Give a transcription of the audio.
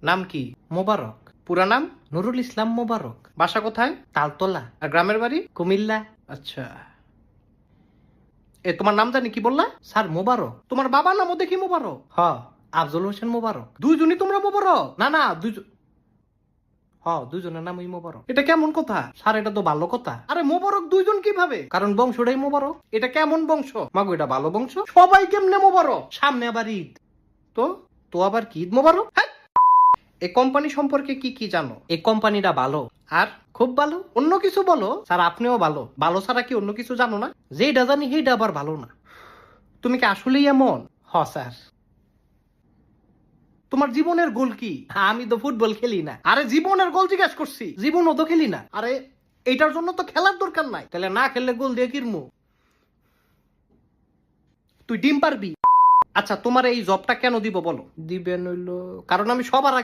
নাম কি? মোবারক। পুরা নাম? নুরুল ইসলাম মোবারক। বাসা কোথায়? তালতলা। আর গ্রামের বাড়ি? কুমিল্লা। আচ্ছা, তোমার নাম জানি কি বললা? স্যার মোবারক। তোমার বাবার নামও দেখি মোবারক। হ, আফজল হোসেন মোবারক। দুইজনই তোমরা মোবারক? না না, দুইজন। দুইজনের নামই মোবারক। এটা কেমন কথা? স্যার এটা তো ভালো কথা। আরে মোবারক দুইজন কিভাবে? কারণ বংশটাই মোবারক। এটা কেমন বংশ? মাগো এটা ভালো বংশ। সবাই কেমনে মোবারক? সামনে আবার ঈদ। তো তো আবার কি ঈদ মোবারক? হ্যাঁ। এই কোম্পানি সম্পর্কে কি কি জানো? এই কোম্পানিটা ভালো। আর খুব ভালো? অন্য কিছু বলো। স্যার আপনিও ভালো। ভালো ছাড়া কি অন্য কিছু জানো না? যেটা জানি সেইটা আবার ভালো না। তুমি কি আসলেই এমন? স্যার। তোমার জীবনের গোল কি? আমি তো ফুটবল খেলি না। আরে জীবনের গোল জিজ্ঞেস করছি। জীবনও তো খেলি না। আরে এইটার জন্য তো খেলার দরকার নাই। তাহলে না খেললে গোল দিয়ে কিরমু? তুই ডিম পারবি? আচ্ছা, তোমার এই জবটা কেন দিব বলো? দিবেন হইলো কারণ আমি সবার আগে